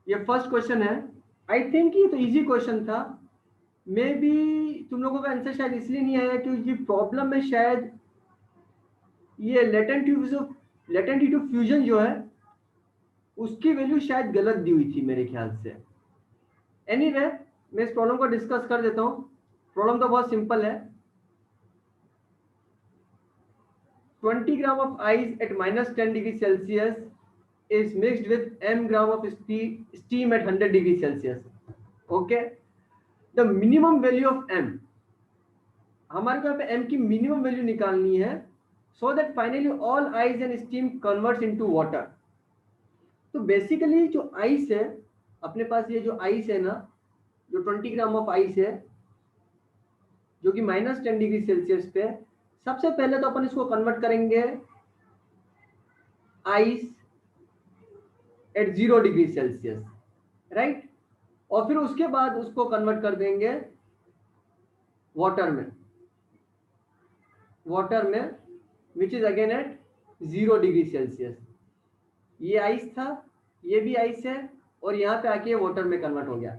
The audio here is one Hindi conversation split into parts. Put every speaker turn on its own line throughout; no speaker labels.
ये फर्स्ट क्वेश्चन है। आई थिंक ये तो इजी क्वेश्चन था। मे बी तुम लोगों का आंसर शायद इसलिए नहीं आया क्योंकि प्रॉब्लम में शायद ये लेटेंट हीट ऑफ फ्यूजन जो है उसकी वैल्यू शायद गलत दी हुई थी मेरे ख्याल से। एनीवे, मैं इस प्रॉब्लम को डिस्कस कर देता हूँ। प्रॉब्लम तो बहुत सिंपल है। 20 gram of ice at minus 10 degrees Celsius is mixed with m gram of steam at 100 degrees Celsius. Okay, the minimum value of m, हमारे को यहाँ पे m की मिनिमम वैल्यू निकालनी है so that finally all ice and steam converts into water. तो बेसिकली जो आइस है अपने पास, ये जो आइस है ना, जो 20 ग्राम ऑफ आइस है जो कि माइनस 10 डिग्री सेल्सियस पे, सबसे पहले तो अपन इसको कन्वर्ट करेंगे ice eight 0 degree Celsius, right. और फिर उसके बाद उसको कन्वर्ट कर देंगे वाटर में which is again at 0 degree Celsius. ये आइस था, ये भी आइस है, और यहाँ पे आके वाटर में कन्वर्ट हो गया।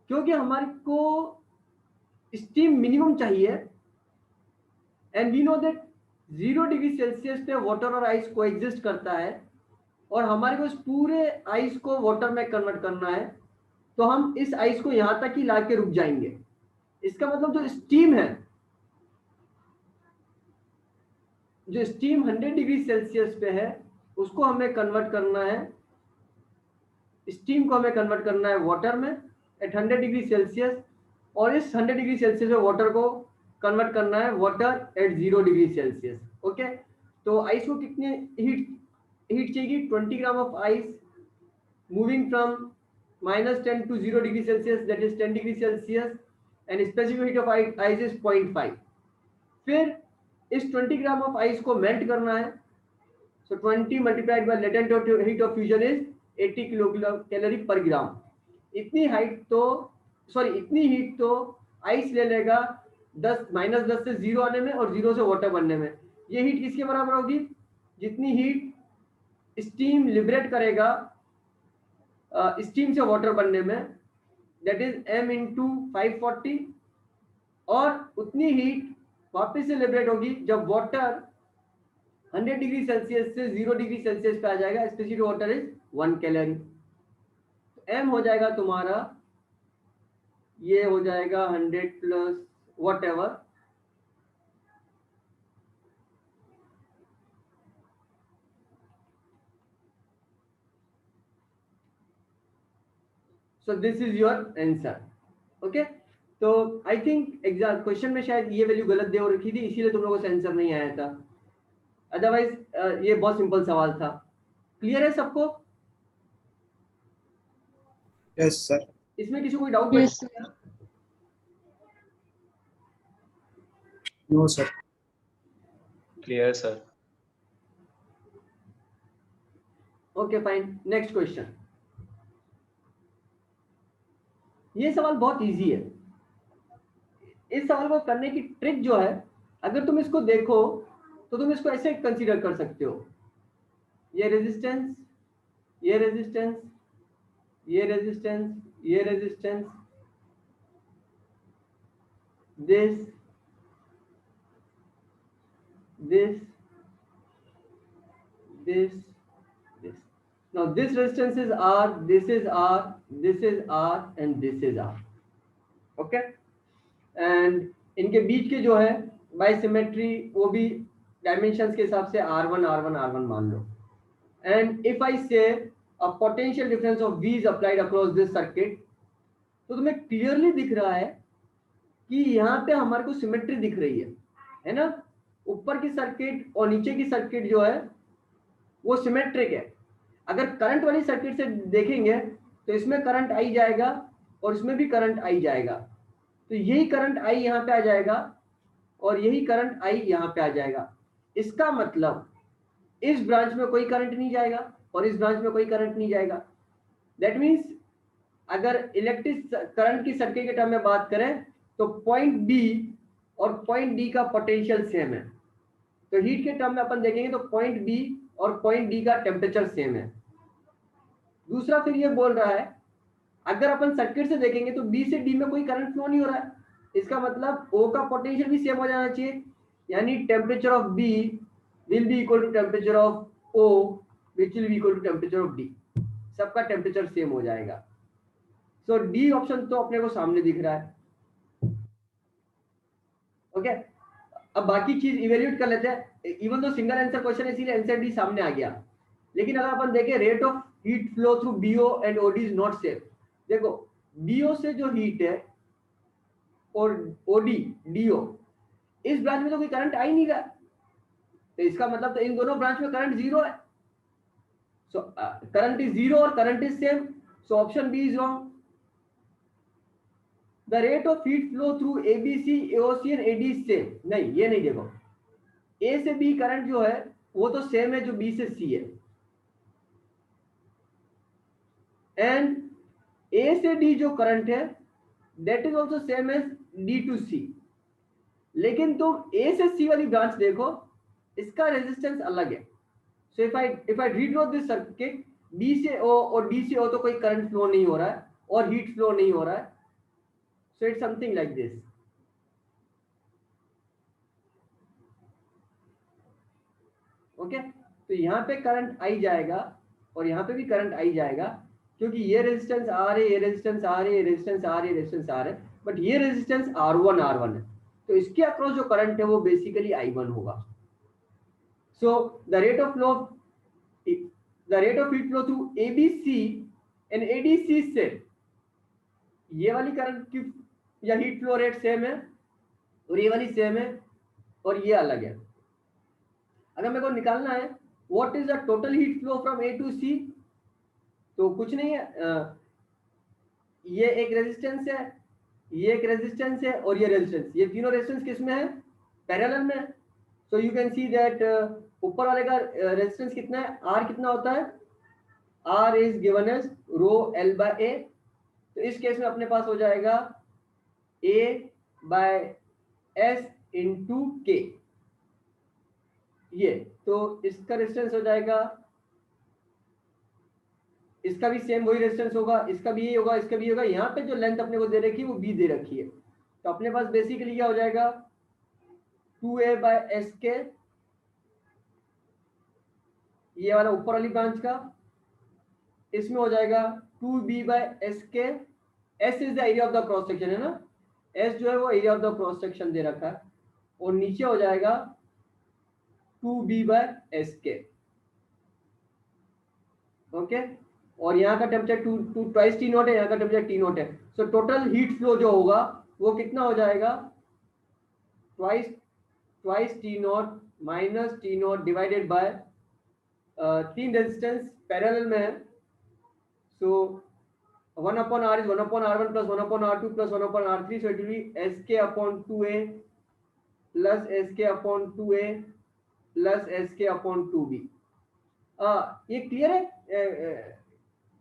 क्योंकि हमारे को स्टीम मिनिमम चाहिए and we know that 0 degree Celsius पे वाटर और आइस को एग्जिस्ट करता है, और हमारे को इस पूरे आइस को वाटर में कन्वर्ट करना है, तो हम इस आइस को यहां तक ही लाके रुक जाएंगे। इसका मतलब जो स्टीम है, जो स्टीम 100 डिग्री सेल्सियस पे है, उसको हमें कन्वर्ट करना है, स्टीम को हमें कन्वर्ट करना है वाटर में एट 100 डिग्री सेल्सियस, और इस 100 डिग्री सेल्सियस में वाटर को कन्वर्ट करना है water at 0 degree Celsius. Okay, तो आइस को कितनी हीट चाहिए? 20 gram of ice moving from -10 to 0 degree Celsius, that is 10 degree Celsius, and specific heat of ice is 0.5. फिर इस 20 ग्राम ऑफ आइस को मेल्ट करना है, so 20 multiplied by latent heat of fusion is 80 kilo calorie पर ग्राम। इतनी हीट तो आइस ले लेगा 10 -10 से 0 आने में और 0 से वाटर बनने में। ये हीट किसके बराबर होगी? जितनी हीट स्टीम लिबरेट करेगा स्टीम से वाटर बनने में, दैट इज m इंटू 540, और उतनी हीट वापस से लिबरेट होगी जब वाटर 100 डिग्री सेल्सियस से 0 डिग्री सेल्सियस पे आ जाएगा। Specific water is 1 calorie. m हो जाएगा तुम्हारा, ये हो जाएगा 100 plus what ever, so this is your answer. Okay, तो आई थिंक एग्जाम क्वेश्चन में शायद ये वैल्यू गलत दे हो रखी थी, इसीलिए तुम लोगों से आंसर नहीं आया था। अदरवाइज ये बहुत सिंपल सवाल था। क्लियर है सबको?
Yes sir.
इसमें किसी को कोई doubt?
Yes,
no sir.
Clear sir.
Okay fine, next question. ये सवाल बहुत इजी है। इस सवाल को करने की ट्रिक जो है, अगर तुम इसको देखो तो तुम इसको ऐसे कंसीडर कर सकते हो, ये रेजिस्टेंस, ये रेजिस्टेंस, ये रेजिस्टेंस, ये resistance, this, this, this, this. Now this resistance is R, this is R, this is R, and this is R. Okay? And इनके बीच के जो है बाय सिमेट्री, वो भी डायमेंशंस के हिसाब से R1, R1, R1 मान लो। And if I say a potential difference of V is applied across this circuit, तो तुम्हें क्लियरली दिख रहा है कि यहाँ पे हमारे को सिमेट्री दिख रही है ना? ऊपर की सर्किट और नीचे की सर्किट जो है वो सिमेट्रिक है। अगर करंट वाली सर्किट से देखेंगे तो इसमें करंट आई जाएगा और इसमें भी करंट आई जाएगा, तो यही करंट आई यहाँ पे आ जाएगा और यही करंट आई यहाँ पे आ जाएगा। इसका मतलब इस ब्रांच में कोई करंट नहीं जाएगा और इस ब्रांच में कोई करंट नहीं जाएगा। दैट मीन्स अगर इलेक्ट्रिक करंट की सर्किट के टर्म में बात करें तो पॉइंट बी और पॉइंट डी का पोटेंशियल सेम है। तो हीट के टर्म में अपन देखेंगे तो पॉइंट बी और पॉइंट डी का टेम्परेचर सेम है। दूसरा फिर ये बोल रहा है अगर अपन सर्किट से देखेंगे तो बी से डी में कोई करंट फ्लो नहीं हो रहा है, इसका मतलब ओ का पोटेंशियल भी सेम हो जाना चाहिए, यानी temperature of B will be equal to temperature of O which will be equal to temperature of D, सबका टेम्परेचर सेम हो जाएगा। सो डी ऑप्शन तो अपने को सामने दिख रहा है। ओके, अब बाकी चीज इवेल्यूएट कर लेते हैं। Even though single answer question है इसीलिए आंसर डी सामने आ गया, लेकिन अगर अपन देखें rate of heat flow through BO and OD is not same. देखो बीओ से जो हीट है और ओडी डीओ, इस ब्रांच में तो कोई करंट आ ही नहीं रहा, तो इसका मतलब तो इन दोनों ब्रांच में करंट जीरो है। सो करंट इज जीरो और current is same, so option B is wrong. The rate of heat flow through ABC AOC and AD is same, नहीं ये नहीं, देखो ए से बी करंट जो है वो तो सेम है जो बी से सी है, एंड ए से डी जो करंट है that is also same as D to C, लेकिन तुम ए से सी वाली ब्रांच देखो, इसका रेजिस्टेंस अलग है। So if I redraw this circuit, B से ओ और डी से ओ तो कोई करंट फ्लो नहीं हो रहा है और हीट फ्लो नहीं हो रहा है, so it's something like this. Okay, तो यहाँ पे करंट आई जाएगा और यहाँ पे भी करंट आई जाएगा, क्योंकि ये रेजिस्टेंस आर है, ये रेजिस्टेंस आर है, ये रेजिस्टेंस आर है, रेजिस्टेंस आर है, बट ये रेजिस्टेंस R1 है, तो इसके अक्रॉस जो करंट है वो बेसिकली I1 होगा। So the rate of heat flow through ABC and ADC से ये वाली करंट की या हीट फ्लो रेट सेम है और ये वाली सेम है और ये अलग है। अगर मेरे को निकालना है what is the total heat flow from A to C, तो कुछ नहीं है, ये एक रेजिस्टेंस है, ये एक रेजिस्टेंस है और ये रेजिस्टेंस, ये तीनों रेजिस्टेंस किस में है, पैरेलल में है। So you can see that ऊपर वाले का रेजिस्टेंस कितना है, R कितना होता है, R is given as rho L by A, तो इस केस में अपने पास हो जाएगा A by S into K, ये तो इसका रेजिस्टेंस हो जाएगा, इसका भी सेम वही रेजिस्टेंस होगा, इसका भी ये होगा, इसका भी होगा। यहाँ पे जो लेंथ अपने को दे रखी है वो B दे रखी है, तो अपने पास बेसिकली क्या हो जाएगा 2A बाय एस के, ये वाला ऊपर वाली ब्रांच का, इसमें हो जाएगा 2B by S K, S is the area of the cross section है ना, S जो है वो area of the cross section दे रखा है, और नीचे हो जाएगा 2B बाय एस के। ओके, और यहाँ का temperature two twice T naught है, यहाँ का टेम्परेचर टी नॉट है, सो टोटल हीट फ्लो जो होगा वो कितना हो जाएगा, twice T not minus T not divided by, तीन रेजिस्टेंस पैरेलल में है, सो 1/R is 1/R1 plus 1/R2 plus 1/R3, so it will be Sk upon 2A plus Sk upon 2A plus Sk upon 2B। ये क्लियर है,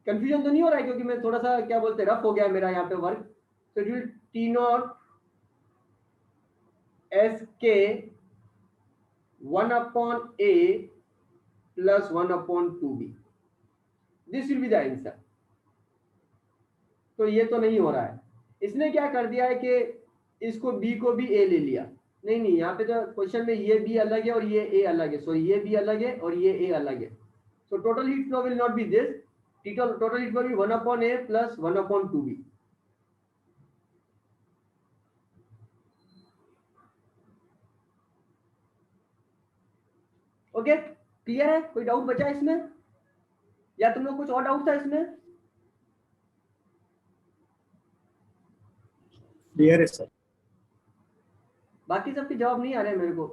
कंफ्यूजन तो नहीं हो रहा है, क्योंकि मैं थोड़ा सा क्या बोलते रफ हो गया मेरा यहाँ पे work, so it will T naught Sk 1/A plus 1/2B, this will be the answer। तो ये तो नहीं हो रहा है, इसने क्या कर दिया है कि इसको B को भी A ले लिया, नहीं यहाँ पे तो क्वेश्चन में ये B अलग है और ये A अलग है, सो ये B अलग है और ये A अलग है, so total heat flow will not be this, total heat flow will 1/A plus 1/2B। Okay, clear है, कोई डाउट बचा इसमें, या तुम लोग कुछ और डाउट था इसमें?
क्लियर है सर।
बाकी सबके जवाब नहीं आ रहे मेरे को।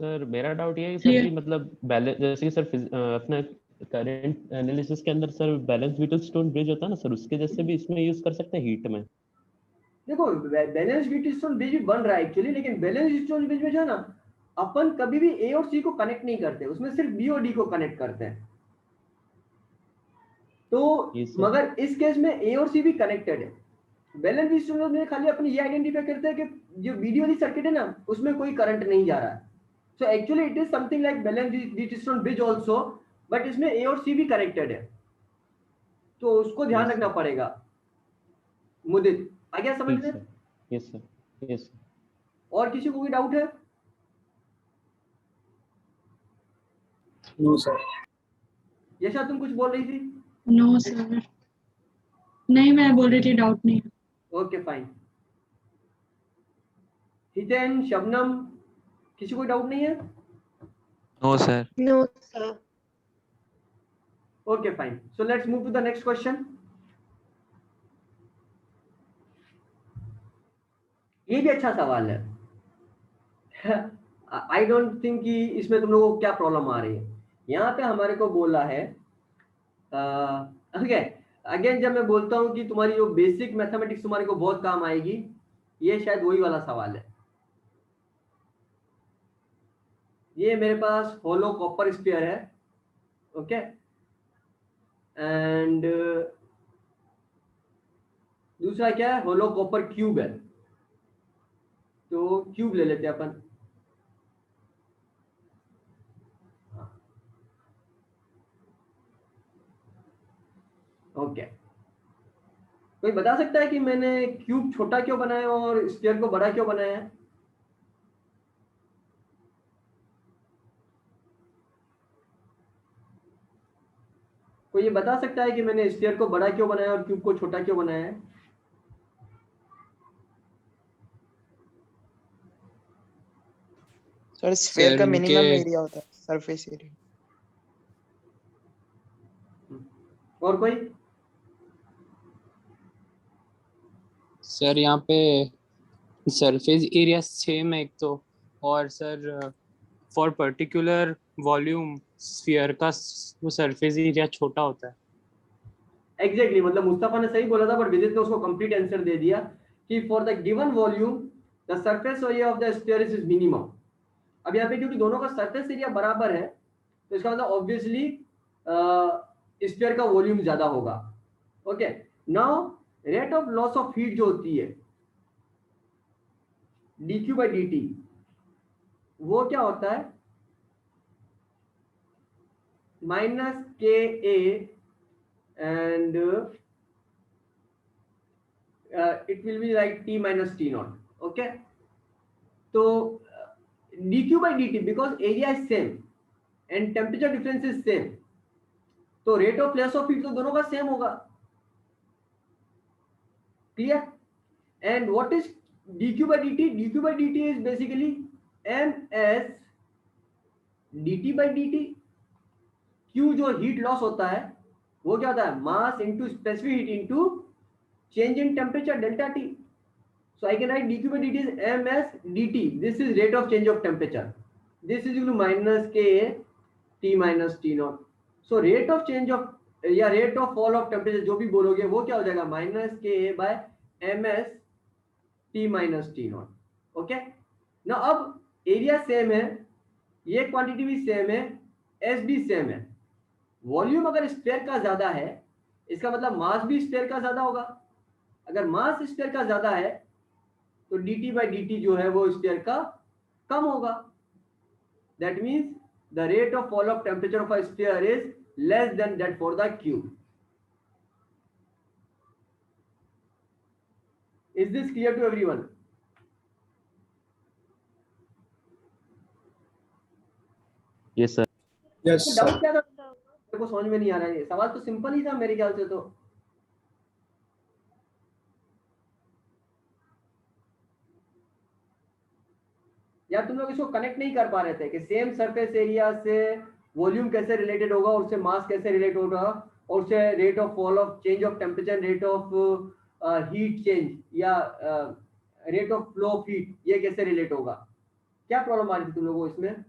सर मेरा डाउट ये है कि सर कि मतलब बैलेंस, जैसे कि सर अपना करंट एनालिसिस के अंदर सर बैलेंस व्हीटलस्टोन ब्रिज होता है ना सर, उसके जैसे भी इसमें यूज कर सकते हैं हीट में।
देखो बैलेंस व्हीटलस्टोन ब्रिज बन रहा है एक्चुअली, लेकिन बैलेंस व्हीटलस्टोन ब्रिज में जो है ना, अपन कभी भी ए और सी को कनेक्ट नहीं करते, उसमें सिर्फ बी और डी को कनेक्ट करते हैं, तो मगर इस केस में ए और सी भी कनेक्टेड है। बैलेंस व्हीटलस्टोन में खाली अपन ये आइडेंटिफाई करते हैं कि जो बीडी वाली सर्किट है ना उसमें कोई करंट नहीं जा रहा है, so actually it is something like balance Wheatstone bridge also, but इसमें ए और सी भी कनेक्टेड है, तो उसको ध्यान
Yes,
रखना
sir.
पड़ेगा। मुदित आ गया समझ
ठीक
में?
Sir. Yes sir, yes sir.
और किसी को कोई डाउट है?
No sir.
यशा तुम कुछ बोल रही थी?
नो सर, नहीं मैं बोल रही थी डाउट नहीं है।
Okay fine. हितेन, शबनम, किसी को डाउट नहीं है?
No sir.
No, sir.
Okay, fine. So let's move to the next question. ये भी अच्छा सवाल है। आई डोंट थिंक कि इसमें तुम लोगों को क्या प्रॉब्लम आ रही है। यहाँ पे हमारे को बोला है, अगेन जब मैं बोलता हूँ कि तुम्हारी जो बेसिक मैथमेटिक्स तुम्हारे को बहुत काम आएगी, ये शायद वही वाला सवाल है। ये मेरे पास होलो कॉपर स्फीयर है, ओके, एंड दूसरा क्या है, होलो कॉपर क्यूब है। तो क्यूब ले लेते हैं अपन। ओके, कोई बता सकता है कि मैंने क्यूब छोटा क्यों बनाया और स्फीयर को बड़ा क्यों बनाया है? कोई ये बता सकता है कि मैंने स्फीयर को बड़ा क्यों बनाया और क्यूब को छोटा क्यों बनाया है?
सर स्फीयर का
इनके-
मिनिमम एरिया होता है, सरफेस एरिया।
और कोई?
सर यहाँ पे सरफेस एरिया सेम है एक तो, और sir for particular volume sphere का वो सरफेस एरिया छोटा होता है।
एग्जैक्टली, मतलब मुस्तफा ने सही बोला था, बट विदित ने उसको कंप्लीट आंसर दे दिया कि for the given volume the surface area of the sphere is minimum. अब यहाँ पे क्योंकि दोनों का सरफेस एरिया बराबर है, तो इसका मतलब ऑब्वियसली स्फीयर का वॉल्यूम ज्यादा होगा। Okay, now rate of loss of heat जो होती है dq by dt, वो क्या होता है? माइनस के ए and it will be like t minus t naught. Okay, so dq by dt, because area is same and temperature difference is same, तो rate of loss of heat तो दोनों का सेम होगा। Clear? and what is dq by dt? dq by dt is basically ms dt by dt। q जो हीट लॉस होता है वो क्या होता है? Mass into specific heat into change in temperature delta T. So I can write dq by dt is ms dt. This is rate of change of temperature. This is equal to minus Ka T minus T naught. So rate of change of या rate of fall of temperature जो भी बोलोगे वो क्या हो जाएगा? minus Ka by ms T minus T naught. Okay? Now अब एरिया सेम है, ये क्वांटिटी भी सेम है, एस भी सेम है। वॉल्यूम अगर स्फीयर का ज्यादा है, इसका मतलब मास भी स्फीयर का ज्यादा होगा। अगर मास स्फीयर का ज्यादा है तो dt by dt जो है वो स्फीयर का कम होगा। That means the rate of fall of temperature of a sphere is less than that for the cube. Is this clear to everyone?
Yes sir.
Yes
doubt क्या था मेरे को समझ में नहीं आ रहा है। सवाल तो सिंपल ही था मेरे ख्याल से। तो या तुम लोग इसको कनेक्ट नहीं कर पा रहे थे कि सेम सरफेस एरिया से वॉल्यूम कैसे रिलेटेड होगा, और उससे मास कैसे रिलेट होगा, और उससे rate of fall of change of temperature, rate of heat change या rate of flow of heat, ये कैसे रिलेट होगा? क्या प्रॉब्लम आ रही थी तुम लोगों को इसमें?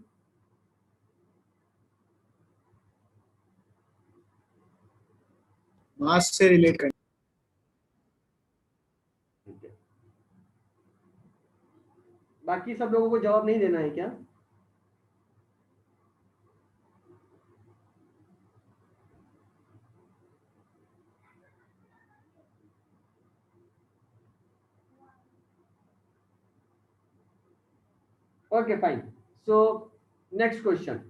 मास से रिलेट कर।
बाकी सब लोगों को जवाब नहीं देना है क्या? Okay, fine. So next question.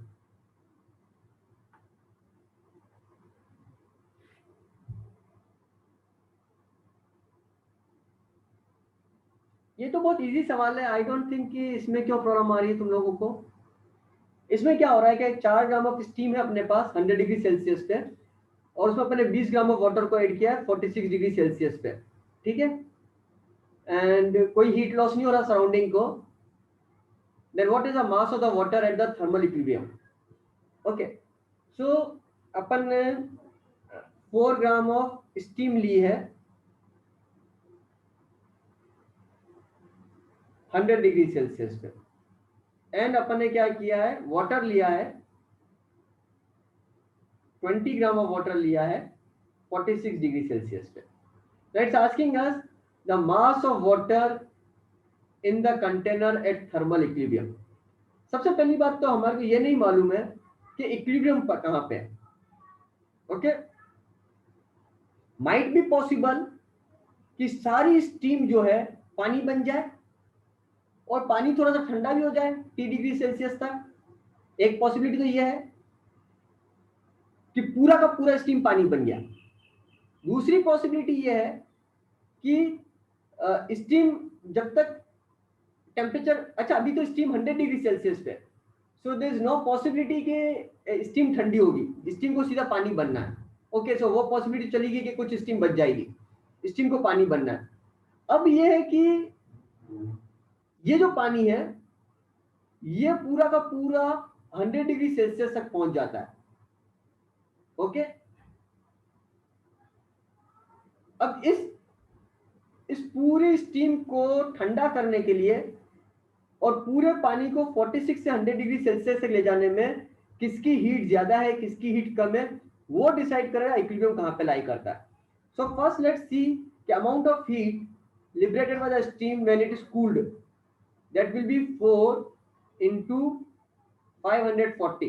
ये तो बहुत इजी सवाल है, आई डोंट थिंक कि इसमें क्यों प्रॉब्लम आ रही है तुम लोगों को। इसमें क्या हो रहा है कि 4 ग्राम ऑफ स्टीम है अपने पास 100 डिग्री सेल्सियस पे, और उसमें अपने 20 ग्राम ऑफ वाटर को ऐड किया है 46 डिग्री सेल्सियस पे, ठीक है, एंड कोई हीट लॉस नहीं हो रहा सराउंडिंग को। Then what is the mass of the water at the thermal equilibrium? Okay, so अपन ने 4 ग्राम ऑफ स्टीम ली है 100 डिग्री सेल्सियस पे, एंड अपन ने क्या किया है, वाटर लिया है 20 ग्राम ऑफ वाटर लिया है 46 डिग्री सेल्सियस पे। That's asking us the mass of water in the container at thermal equilibrium. सबसे पहली बात तो हमारे को ये नहीं मालूम है कि इक्विलिब्रियम पर कहां पे है। ओके, माइट बी पॉसिबल कि सारी स्टीम जो है पानी बन जाए और पानी थोड़ा सा ठंडा भी हो जाए 30 डिग्री सेल्सियस तक। एक पॉसिबिलिटी तो ये है कि पूरा का पूरा स्टीम पानी बन गया। दूसरी पॉसिबिलिटी ये है कि स्टीम जब तक टेम्परेचर, अच्छा अभी तो स्टीम 100 डिग्री सेल्सियस पे, so there is no possibility कि स्टीम ठंडी होगी, स्टीम को सीधा पानी बनना है। ओके, सो वो पॉसिबिलिटी चली गई कि कुछ स्टीम बच जाएगी, स्टीम को पानी बनना है। अब ये है कि ये जो पानी है ये पूरा का पूरा 100 डिग्री सेल्सियस तक पहुंच जाता है। ओके, अब इस पूरी स्टीम को ठंडा करने के लिए और पूरे पानी को 46 से 100 डिग्री सेल्सियस तक ले जाने में किसकी हीट ज्यादा है किसकी हीट कम है वो डिसाइड करेगा इक्विलिब्रियम कहां पे लाई करता है। So first let's see the amount of heat liberated by the steam when it is cooled, that will be 4 into 540,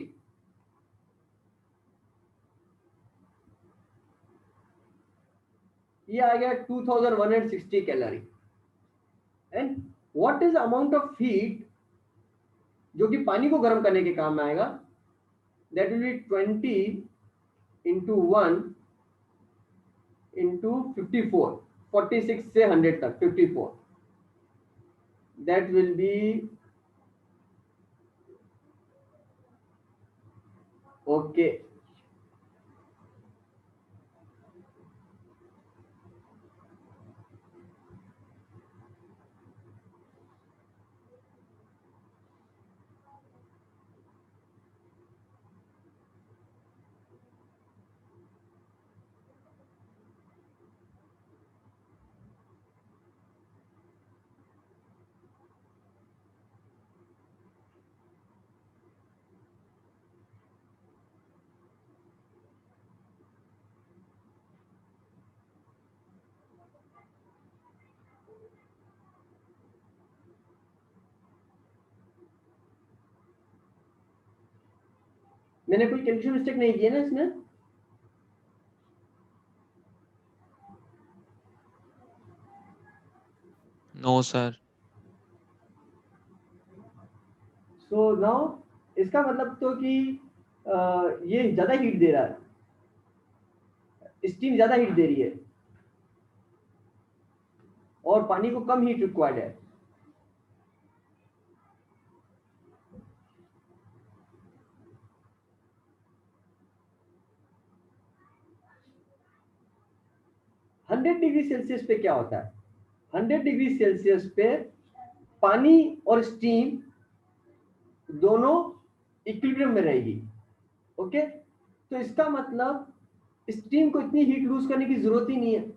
ये आ गया 2160 calorie. And what is amount of heat जो कि पानी को गर्म करने के काम में आएगा, that will be 20 into 1 into 54, 46 से 100 तक 54, that will be okay, मैंने कोई कैलकुलेशन मिस्टेक नहीं की है ना इसमें?
No sir.
सो नाउ इसका मतलब तो कि ये ज्यादा हीट दे रहा है, स्टीम ज्यादा हीट दे रही है और पानी को कम हीट रिक्वायर्ड है। हंड्रेड डिग्री सेल्सियस पे क्या होता है, 100 डिग्री सेल्सियस पे पानी और स्टीम दोनों इक्विलिब्रियम में रहेगी। ओके, तो इसका मतलब स्टीम को इतनी हीट लूज करने की जरूरत ही नहीं है,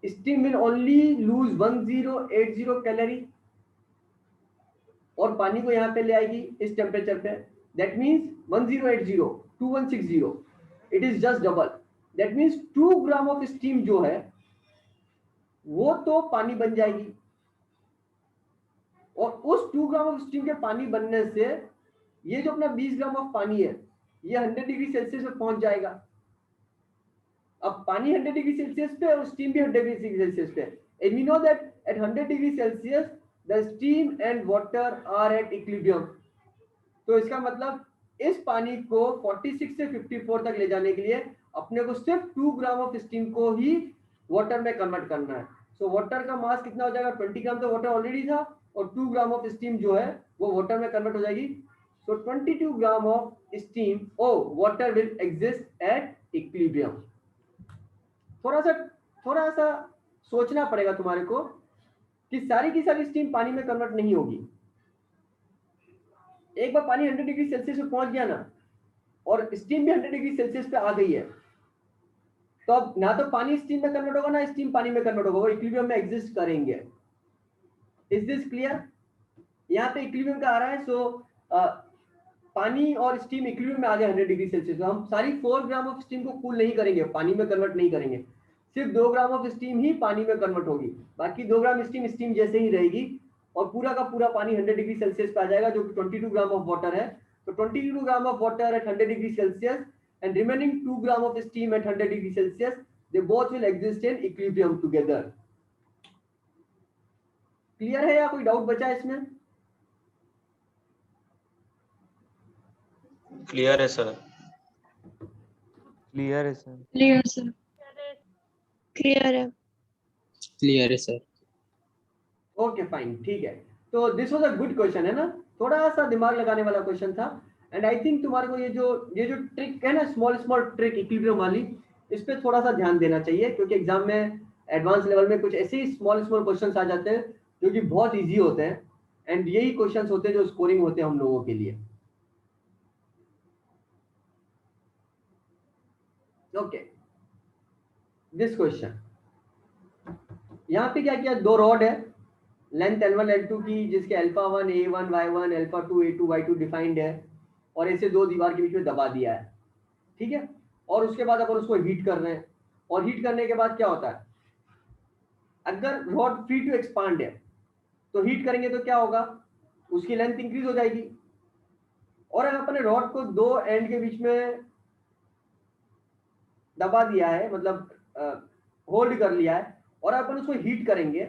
steam will only lose 1080 calorie और पानी को यहां पे ले आएगी इस टेम्परेचर पे, that means 1080 2160, it is just double, that means 2 gram of steam जो है वो तो पानी बन जाएगी और उस 2 ग्राम ऑफ स्टीम के पानी बनने से ये जो अपना 20 ग्राम ऑफ पानी है ये 100 डिग्री सेल्सियस पे पहुंच जाएगा। अब पानी 100 डिग्री सेल्सियस पे और स्टीम भी 100 डिग्री सेल्सियस पे, and we know that at 100 degree Celsius the steam and water are at equilibrium. तो इसका मतलब इस पानी को 46 से 54 तक ले जाने के लिए अपने को सिर्फ 2 ग्राम ऑफ स्टीम को ही वाटर में कन्वर्ट करना है। सो वाटर का मास कितना हो जाएगा 20 ग्राम, तो वाटर ऑलरेडी था, और 2 ग्राम ऑफ स्टीम जो है वो वाटर में कन्वर्ट हो जाएगी। सो 22 ग्राम of steam water will exist at equilibrium. थोड़ा सा सोचना पड़ेगा तुम्हारे को कि सारी की सारी स्टीम पानी में कन्वर्ट नहीं होगी। एक बार पानी 100 डिग्री सेल्सियस पे पहुंच गया ना, और स्टीम भी 100 डिग्री सेल्सियस पे आ गई है, तो अब ना तो पानी स्टीम में कन्वर्ट होगा ना स्टीम पानी में कन्वर्ट होगा, वो इक्विलिब्रियम में एग्जिस्ट करेंगे। Is this clear? यहाँ पे इक्विलिब्रियम का आ रहा है। सो पानी और स्टीम इक्विलिब्रियम में आ गए 100 डिग्री सेल्सियस, तो हम सारी 4 ग्राम ऑफ स्टीम को कूल नहीं करेंगे, पानी में कन्वर्ट नहीं करेंगे, सिर्फ 2 ग्राम ऑफ स्टीम ही पानी में कन्वर्ट होगी, बाकी 2 ग्राम स्टीम जैसे ही रहेगी, और पूरा का पूरा पानी 100 डिग्री सेल्सियस पे आ जाएगा, जो कि 22 ग्राम ऑफ वाटर है। तो 22 gram of water at 100 degree Celsius and remaining 2 gram of steam at 100 degree Celsius, they both will exist in equilibrium together. Clear है या कोई डाउट बचा है इसमें?
क्लियर है सर।
क्लियर है सर।
Clear sir.
क्लियर है।
क्लियर है सर।
ओके फाइन, ठीक है। तो this was a good question, है ना, थोड़ा सा दिमाग लगाने वाला क्वेश्चन था। एंड आई थिंक तुम्हारे को ये जो ट्रिक है ना, स्मॉल ट्रिक इक्विलिब्रियम वाली, इस पे थोड़ा सा ध्यान देना चाहिए, क्योंकि एग्जाम में एडवांस लेवल में कुछ ऐसे ही स्मॉल क्वेश्चंस आ जाते हैं जो कि बहुत इजी होते हैं, एंड यही क्वेश्चंस होते हैं जो स्कोरिंग होते हैं हम लोगों के लिए। ओके, दिस क्वेश्चन, यहाँ पे क्या किया, 2 रॉड है, लेंथ L1 L2 की, जिसके alpha 1 A1 Y1 alpha 2 A2 Y2 defined है, और ऐसे 2 दीवार के बीच में दबा दिया है, ठीक है। और उसके बाद अपन उसको हीट कर रहे हैं, और हीट करने के बाद क्या होता है, अगर रॉड फ्री टू एक्सपांड है तो हीट करेंगे तो क्या होगा, उसकी लेंथ इंक्रीज हो जाएगी। और अगर अपने रॉड को 2 एंड के बीच में दबा दिया है, मतलब होल्ड कर लिया है, और अपन उसको हीट करेंगे,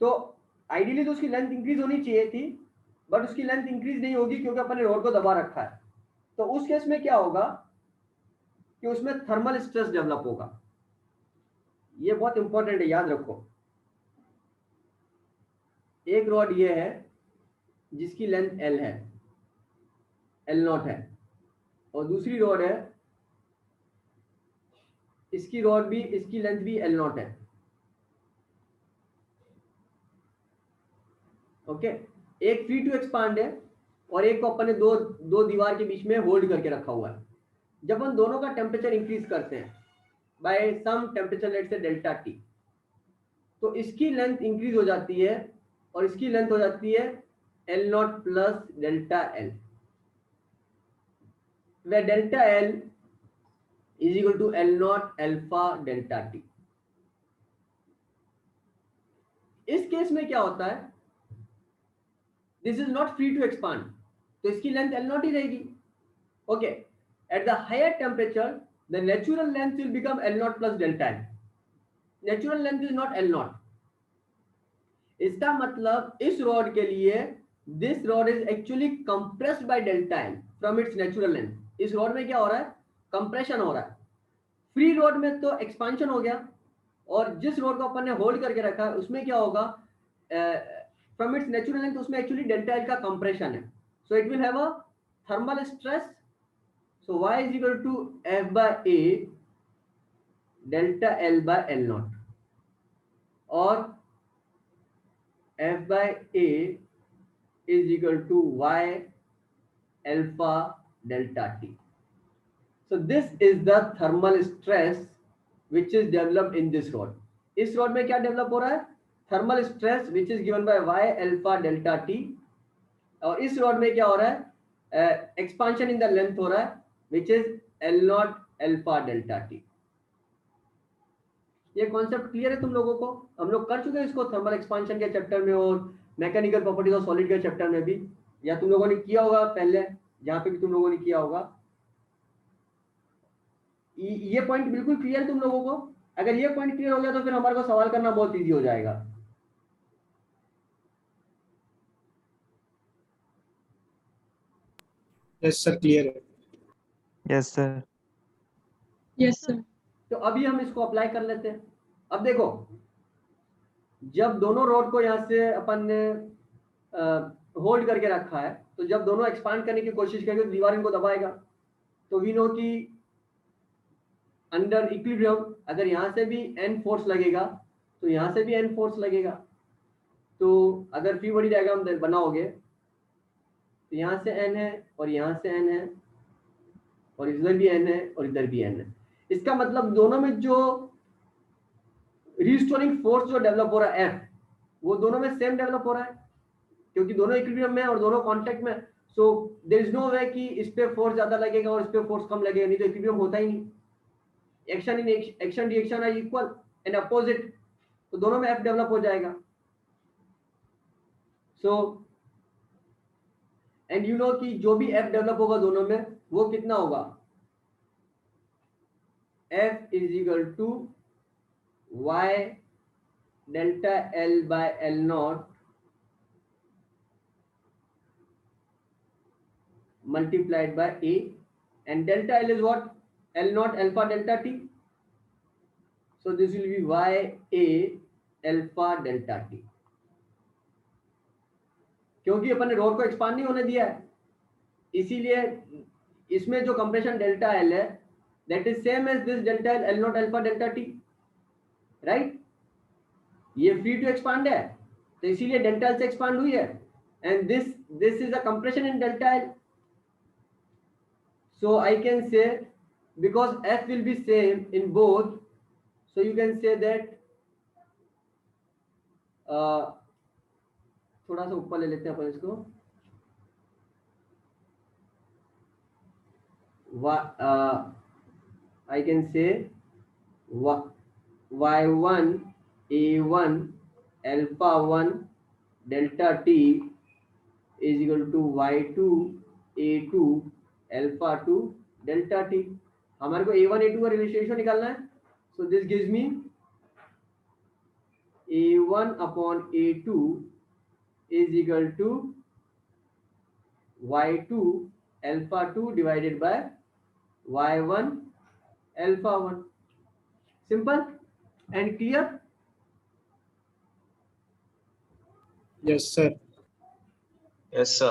तो आइडियली तो उसकी लेंथ इंक्रीज होनी चाहिए थी, बट उसकी लेंथ इंक्रीज नहीं होगी क्योंकि अपने रॉड को दबा रखा है। तो उस केस में क्या होगा कि उसमें थर्मल स्ट्रेस डेवलप होगा। ये बहुत इंपॉर्टेंट है, याद रखो। एक रॉड ये है जिसकी लेंथ L है, L0 है, और दूसरी रॉड है, इसकी लेंथ भी L0 है। ओके, एक फ्री टू एक्सपांड है, और एक को अपन ने दो दीवार के बीच में होल्ड करके रखा हुआ है। जब हम दोनों का टेम्परेचर इंक्रीज करते हैं बाय सम टेम्परेचर, लेट से डेल्टा टी, तो इसकी लेंथ इंक्रीज हो जाती है, और इसकी लेंथ हो जाती है L0 plus delta L, where delta L is equal to L0 alpha delta T. इस केस में क्या होता है, this is not free to expand, तो इसकी लेंथ L0 ही रहेगी। ओके, at the higher temperature the natural length will become L0 plus delta L। Natural length is not L0। इसका मतलब इस रॉड के लिए this rod is actually compressed by delta L from its natural length. इस रॉड में क्या हो रहा है, कंप्रेशन हो रहा है। फ्री रॉड में तो एक्सपांशन हो गया, और जिस रॉड को अपन ने होल्ड करके रखा है उसमें क्या होगा, फ्रॉम इट्स नेचुरल लेंथ, उसमें एक्चुअली डेल्टा L का कंप्रेशन है, so it will have a thermal stress. So Y is equal to F by A delta L by L0, और F by A is equal to Y alpha delta T. So this is the thermal stress which is developed in this rod. इस rod में क्या develop हो रहा है, thermal stress which is given by Y alpha delta T, और इस rod में क्या हो रहा है, expansion in the length हो रहा है which is L0 alpha delta T. ये कॉन्सेप्ट क्लियर है तुम लोगों को? हम लोग कर चुके हैं इसको थर्मल एक्सपांशन के चैप्टर में, और मैकेनिकल प्रॉपर्टीज ऑफ सॉलिड के चैप्टर में भी, या तुम लोगों ने किया होगा पहले, जहां पे भी तुम लोगों ने किया होगा। ये पॉइंट बिल्कुल क्लियर है तुम लोगों को? अगर ये पॉइंट क्लियर हो गया तो फिर हमारे को सवाल करना बहुत ईजी हो जाएगा।
यस सर, क्लियर है।
Yes sir.
Yes sir.
तो अभी हम इसको अप्लाई कर लेते हैं। अब देखो, जब दोनों रॉड को यहाँ से अपन ने होल्ड करके रखा है, तो जब दोनों एक्सपांड करने की कोशिश करेंगे तो दीवार इनको दबाएगा। तो वी नो कि अंडर इक्विलिब्रियम अगर यहाँ से भी एन फोर्स लगेगा तो यहाँ से भी एन फोर्स लगेगा। तो अगर फ्री बॉडी डायग्राम बनाओगे तो यहाँ से एन है और यहाँ से एन है और इधर भी एन है और इधर भी एन है। इसका मतलब दोनों में जो रिस्टोरिंग फोर्स जो डेवलप हो रहा है एफ, वो दोनों में सेम डेवलप हो रहा है क्योंकि दोनों इक्विलिब्रियम में और दोनों कांटेक्ट में। सो देयर इज नो वे कि इस पे फोर्स ज्यादा लगेगा और इस पे फोर्स कम लगेगा, नहीं तो इक्विलिब्रियम होता ही नहीं। Action in action reaction are equal and opposite, तो दोनों में एफ डेवलप हो जाएगा। सो एंड यू नो कि जो भी एफ डेवलप होगा दोनों में वो कितना होगा, F is equal to y delta L by L naught multiplied by A, and delta L is what? L naught alpha delta T. So this will be y A alpha delta T. क्योंकि अपन ने रोड को एक्सपांड नहीं होने दिया है, इसीलिए इसमें जो कंप्रेशन डेल्टा L है that is same as this delta L, L naught alpha delta T, right? ये फ्री टू एक्सपांड है तो इसीलिए डेल्टा एल से एक्सपांड हुई है, and this is a compression in delta L. So I can say because F will be same in both, so you can say that थोड़ा सा ऊपर ले लेते हैं अपन इसको, I can say y1 a1 alpha 1 delta t is equal to y2 a2 alpha 2 delta t। हमारे को a1 a2 का रिलेशन निकालना है, so this gives me a1 upon a2 is equal to y2 alpha 2 divided by y1 alpha 1। Simple and clear?
Yes, sir.
Yes, sir.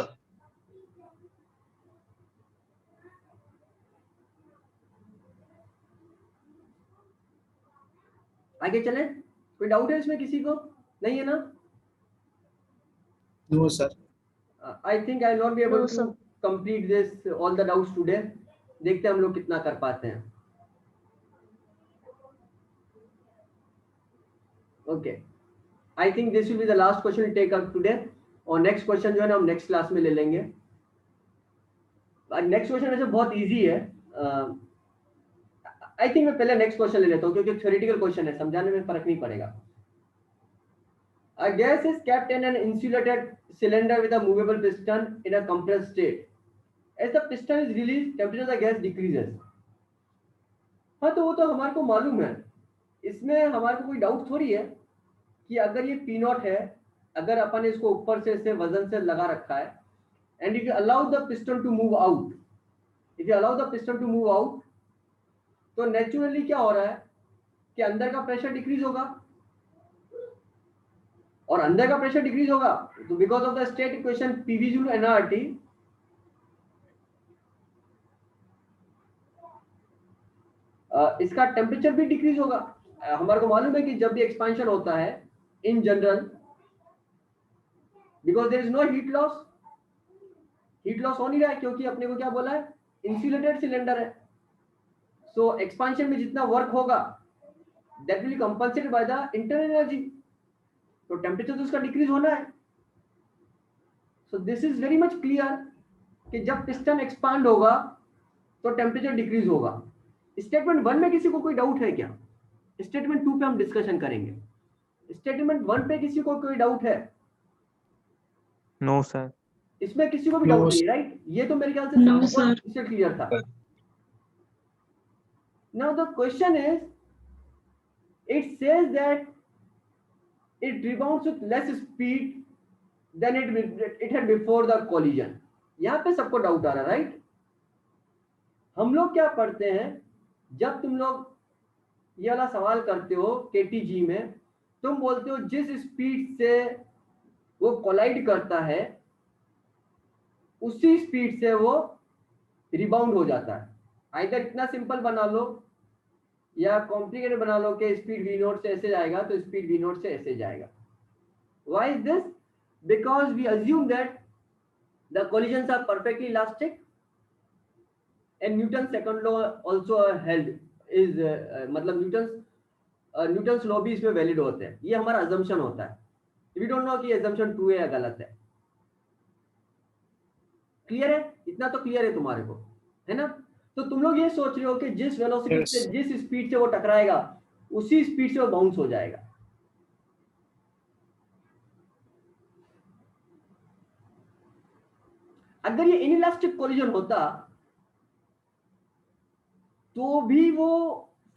आगे चले, कोई डाउट है इसमें किसी को? नहीं है ना?
No, sir.
I think I will not be able
No,
to
sir.
complete this all the doubts today. देखते हैं हम लोग कितना कर पाते हैं। Okay, I think this will be the last question we take up today, और next question जो है ना हम next class में ले लेंगे। नेक्स्ट क्वेश्चन वैसे बहुत इजी है, आई थिंक मैं पहले नेक्स्ट क्वेश्चन ले लेता हूँ क्योंकि थ्योरेटिकल क्वेश्चन है, समझाने में फर्क नहीं पड़ेगा। A gas is kept in an insulated cylinder with a movable piston in a compressed state. As the piston is released, temperature of the gas decreases. हाँ, तो वो तो हमारे को मालूम है, इसमें हमारे को कोई डाउट थोड़ी है कि अगर ये पी नॉट है, अगर अपन इसको ऊपर से इसे वजन से लगा रखा है, and if you allow the piston to move out, if you allow the piston to move out, तो नेचुरली क्या हो रहा है कि अंदर का प्रेशर डिक्रीज होगा, और अंदर का प्रेशर डिक्रीज होगा तो because of the state equation PV equal to nRT, इसका टेम्परेचर भी डिक्रीज होगा। हमारे को मालूम है कि जब भी एक्सपेंशन होता है in general, because there is no heat loss, heat loss हो नहीं रहा है क्योंकि अपने को क्या बोला है, इंसुलेटेड सिलेंडर है। सो एक्सपेंशन में जितना वर्क होगा that will compensated by the internal energy, तो टेम्परेचर तो उसका डिक्रीज होना है। So this is very much clear कि जब पिस्टन एक्सपांड होगा तो टेम्परेचर डिक्रीज होगा। स्टेटमेंट 1 में किसी को कोई डाउट है क्या? स्टेटमेंट 2 पे हम डिस्कशन करेंगे। स्टेटमेंट 1 पे किसी को कोई डाउट है?
No sir.
इसमें किसी को भी
No,
डाउट नहीं,
sir.
राइट? ये तो मेरे ख्याल से
No,
सब
sir.
इससे क्लियर था। Now the question is, it says that it rebounds with less speed than it had before the collision। यहाँ पे सबको डाउट आ रहा है, राइट? हम लोग क्या पढ़ते हैं, जब तुम लोग ये वाला सवाल करते हो केटीजी में, तुम बोलते हो जिस स्पीड से वो कोलाइड करता है उसी स्पीड से वो रिबाउंड हो जाता है। आइदर इतना सिंपल बना लो या कॉम्प्लिकेटेड बना लो कि स्पीड v नोट से ऐसे जाएगा तो स्पीड v नोट से ऐसे जाएगा। Why is this? Because we assume that the collisions are perfectly elastic and Newton's second law also held is मतलब न्यूटन्स लॉ भी इसमें वैलिड होते हैं। ये हमारा assumption होता है। We don't know कि assumption ट्रू है या गलत है। क्लियर है? इतना तो क्लियर है तुम्हारे को, है ना? तो तुम लोग ये सोच रहे हो कि जिस वेलोसिटी
Yes.
से जिस स्पीड से वो टकराएगा उसी स्पीड से वो बाउंस हो जाएगा। अगर ये इनइलास्टिक कोलिजन होता तो भी वो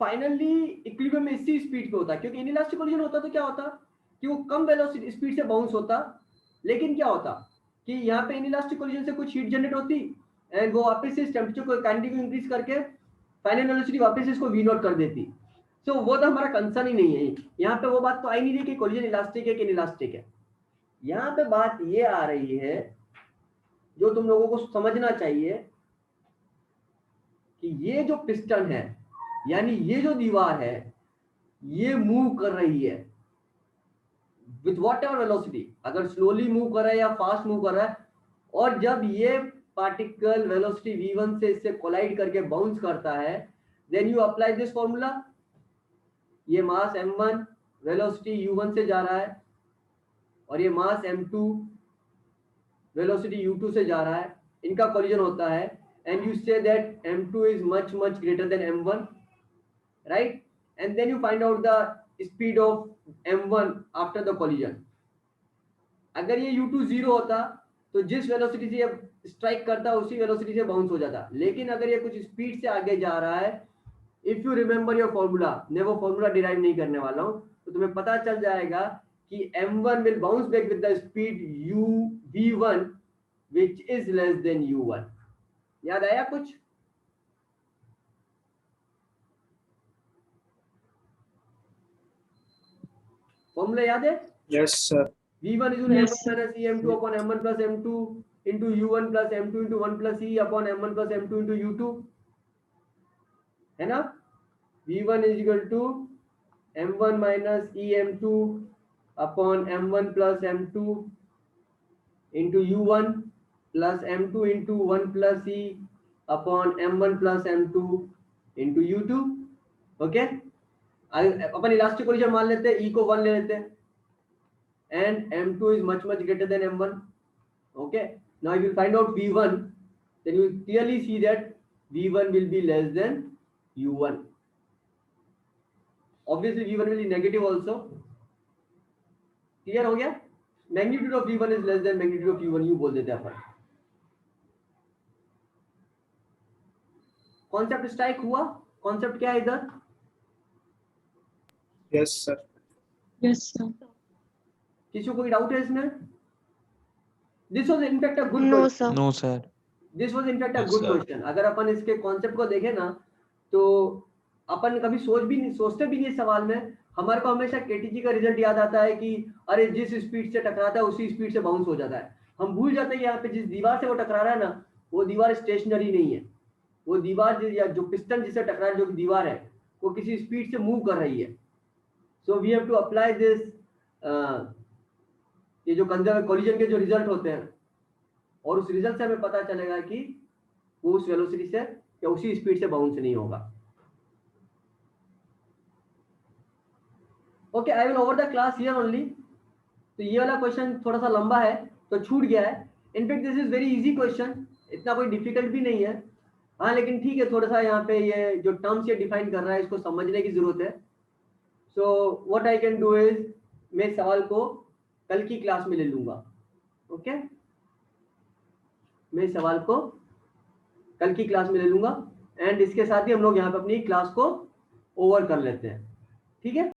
फाइनली इक्विलिब्रियम में इसी स्पीड पे होता, क्योंकि इनइलास्टिक कोलिजन होता तो क्या होता कि वो कम वेलोसिटी स्पीड से बाउंस होता, लेकिन क्या होता कि यहाँ पे इनइलास्टिक कोलिजन से कुछ हीट जनरेट होती एंड वो वापस से इस टेम्परेचर को काइनेटिक को इंक्रीज करके फाइनल वेलोसिटी वापस इसको वी नॉट कर देती। सो वो तो हमारा कंसर्न ही नहीं है। यहाँ पे वो बात तो आई नहीं रही कि कोलिजन इलास्टिक है कि इनइलास्टिक है। यहाँ पे बात ये आ रही है जो तुम लोगों को समझना चाहिए कि ये जो पिस्टन है यानी ये जो दीवार है ये मूव कर रही है विथ वॉट एवर वेलोसिटी, अगर स्लोली मूव कर रहा है या फास्ट मूव कर रहा है, और जब ये पार्टिकल वेलोसिटी v1 से इससे कोलाइड करके बाउंस करता है then you apply this formula. ये मास m1 वेलोसिटी u1 से जा रहा है और ये मास m2 वेलोसिटी u2 से जा रहा है, इनका कोलिजन होता है and you say that m2 is much greater than m1, right? And then you find out the speed of m1 after the collision. अगर ये u2 0 होता तो जिस वेलोसिटी से ये स्ट्राइक करता उसी वेलोसिटी से बाउंस हो जाता, लेकिन अगर ये कुछ स्पीड से आगे जा रहा है, if you remember your formula, मैं वो फॉर्मूला डिराइव नहीं करने वाला हूं, तो तुम्हें पता चल जाएगा कि m1 will bounce back with the speed v1 which is less than u1। याद आया कुछ? फॉर्मूला याद है?
Yes, sir.
v1 is
Yes,
m1 minus em2 upon m1 plus m2 into u1 plus m2 into 1 plus e upon m1 plus m2 into u2, है ना? v1 is equal to m1 minus em2 upon m1 plus m2 into u1 plus m2 into 1 plus e upon m1 plus m2 into u2। Okay, अपन इलास्टिक कोलिजन मान लेते हैं, e को 1 ले लेते हैं and m2 is much greater than m1। okay, now if you find out v1 then you will clearly see that v1 will be less than u1। obviously v1 will be negative also। clear हो गया? magnitude of v1 is less than magnitude of u1 you बोल देते हैं अपन। कॉन्सेप्ट स्ट्राइक हुआ? कॉन्सेप्ट क्या है इधर?
Yes, sir.
Yes, sir.
किसी को कोई डाउट है इसमें? This was in fact a good
No,
question.
sir.
No, sir.
This was in fact a
Yes,
good
sir.
Question. अगर अपन इसके कॉन्सेप्ट को देखें ना तो अपन कभी सोचते भी नहीं इस सवाल में। हमारे को हमेशा केटीजी का रिजल्ट याद आता है कि अरे जिस स्पीड से टकराता है उसी स्पीड से बाउंस हो जाता है। हम भूल जाते हैं यहाँ पे जिस दीवार से वो टकरा रहा है ना वो दीवार स्टेशनरी नहीं है, वो दीवार या जो पिस्टन जिससे टकरा जो दीवार है वो किसी स्पीड से मूव कर रही है। So we have to apply this, ये जो कंजर्व कोलिजन के जो रिजल्ट होते हैं और उस रिजल्ट से हमें पता चलेगा कि वो उस वेलोसिटी से या उसी स्पीड से बाउंस नहीं होगा। Okay, I will over the class here only. तो ये वाला क्वेश्चन थोड़ा सा लंबा है तो छूट गया है। In fact this is very easy question, इतना कोई डिफिकल्ट भी नहीं है। हाँ लेकिन ठीक है, थोड़ा सा यहाँ पे ये जो टर्म्स ये डिफाइन कर रहा है इसको समझने की जरूरत है। So what I can do is मैं इस सवाल को कल की क्लास में ले लूंगा। ओके, मैं इस सवाल को कल की क्लास में ले लूंगा एंड इसके साथ ही हम लोग यहाँ पे अपनी क्लास को ओवर कर लेते हैं। ठीक है।